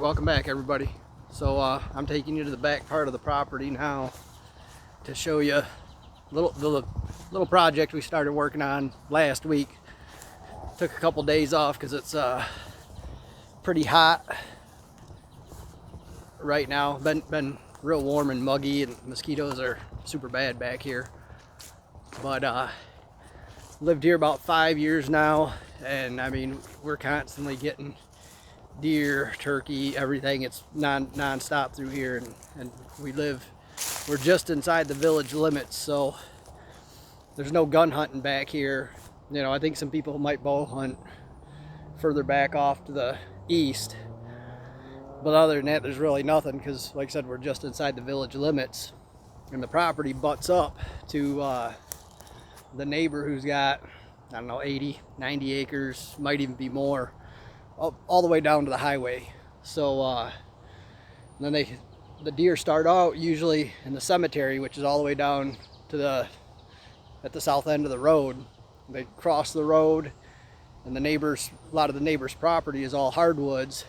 welcome back everybody. So I'm taking you to the back part of the property now to show you the little project we started working on last week. Took a couple days off because it's pretty hot right now. Been real warm and muggy, and mosquitoes are super bad back here. But lived here about 5 years now, and I mean, we're constantly getting deer, turkey, everything. It's non-stop through here, and we're just inside the village limits, so there's no gun hunting back here. You know, I think some people might bow hunt further back off to the east, but other than that, there's really nothing, because like I said, we're just inside the village limits, and the property butts up to the neighbor who's got, I don't know, 80, 90 acres, might even be more, all the way down to the highway. So then the deer start out usually in the cemetery, which is all the way down to at the south end of the road. They cross the road, and a lot of the neighbors' property is all hardwoods.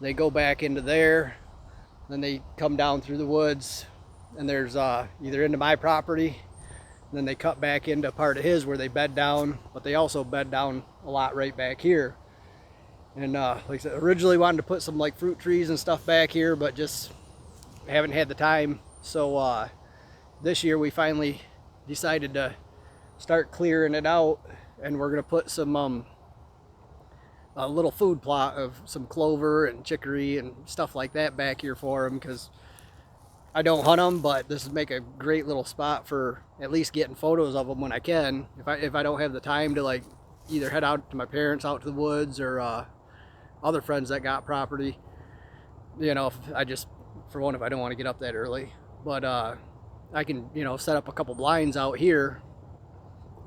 They go back into there, then they come down through the woods, and there's either into my property, and then they cut back into part of his where they bed down, but they also bed down a lot right back here. And like I said, originally wanted to put some like fruit trees and stuff back here, but just haven't had the time. So this year we finally decided to start clearing it out, and we're gonna put some a little food plot of some clover and chicory and stuff like that back here for them, because I don't hunt them, but this would make a great little spot for at least getting photos of them when I can. If I don't have the time to like either head out to my parents out to the woods, or other friends that got property, you know, if I don't want to get up that early. But I can, you know, set up a couple blinds out here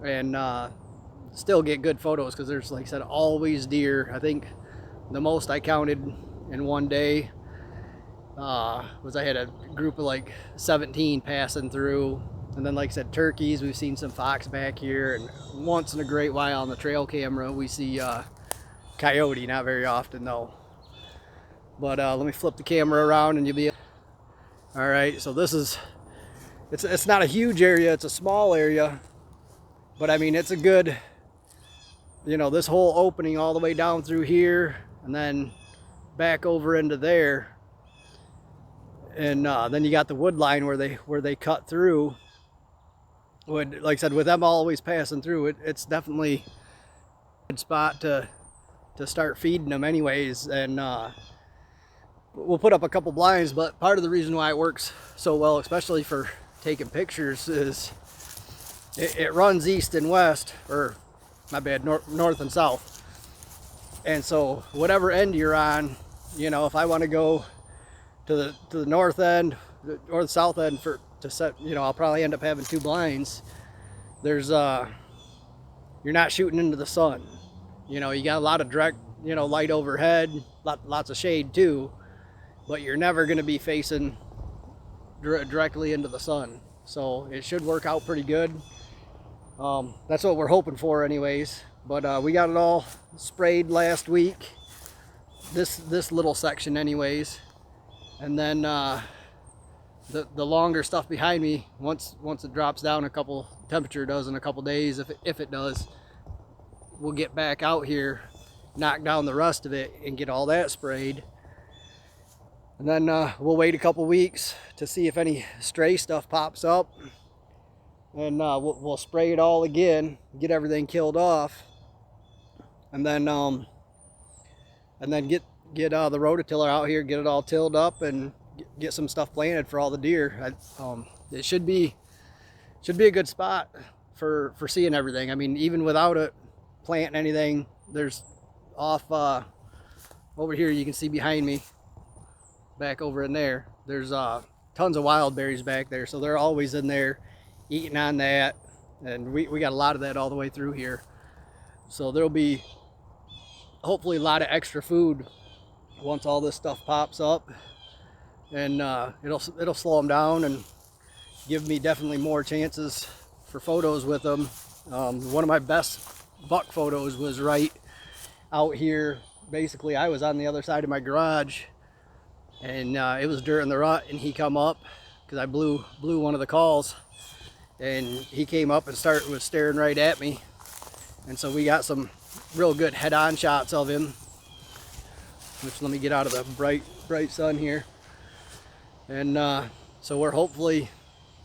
and still get good photos, because there's, like I said, always deer. I think the most I counted in one day was I had a group of like 17 passing through. And then, like I said, turkeys. We've seen some fox back here, and once in a great while on the trail camera we see coyote. Not very often though. But let me flip the camera around and you'll be all right. So this is, it's not a huge area, it's a small area, but I mean, it's a good, you know, this whole opening all the way down through here and then back over into there, and then you got the wood line where they cut through. Like I said, with them always passing through, it's definitely a good spot to start feeding them anyways. And we'll put up a couple blinds, but part of the reason why it works so well, especially for taking pictures, is it runs east and west, or my bad, north and south. And so whatever end you're on, you know, if I want to go to the north end or the south end to set, you know, I'll probably end up having two blinds. There's you're not shooting into the sun. You know, you got a lot of direct, you know, light overhead, lots of shade too, but you're never going to be facing directly into the sun. So it should work out pretty good. That's what we're hoping for anyways. But we got it all sprayed last week, this little section anyways. And then the longer stuff behind me, once it drops down a couple, temperature does in a couple days, if it does, we'll get back out here, knock down the rest of it, and get all that sprayed. And then we'll wait a couple weeks to see if any stray stuff pops up, and we'll spray it all again, get everything killed off, and then get the rototiller out here, get it all tilled up, and get some stuff planted for all the deer. It should be a good spot for seeing everything. I mean, even without it planting anything, there's off over here, you can see behind me, back over in there, there's tons of wild berries back there, so they're always in there eating on that, and we got a lot of that all the way through here. So there'll be hopefully a lot of extra food once all this stuff pops up, and it'll slow them down and give me definitely more chances for photos with them. One of my best buck photos was right out here. Basically, I was on the other side of my garage and it was during the rut, and he come up because I blew one of the calls, and he came up and was staring right at me, and so we got some real good head-on shots of him, which, let me get out of the bright sun here. And so we're hopefully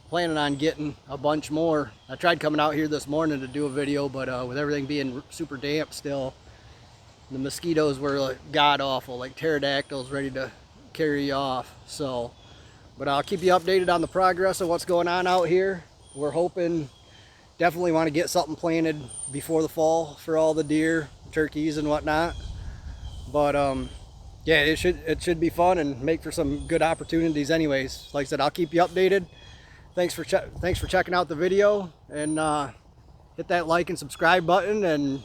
planning on getting a bunch more. I tried coming out here this morning to do a video, but with everything being super damp still, the mosquitoes were like god awful, like pterodactyls ready to carry you off. So, but I'll keep you updated on the progress of what's going on out here. We're hoping, definitely want to get something planted before the fall for all the deer, turkeys, and whatnot. But yeah, it should be fun and make for some good opportunities anyways. Like I said, I'll keep you updated. Thanks for checking out the video, and hit that like and subscribe button. And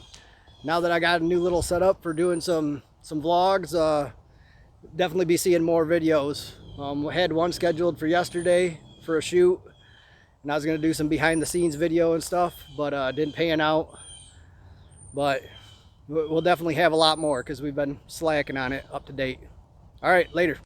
now that I got a new little setup for doing some vlogs, definitely be seeing more videos. I had one scheduled for yesterday for a shoot, and I was gonna do some behind the scenes video and stuff, but didn't pan out. But we'll definitely have a lot more because we've been slacking on it up to date. All right, later.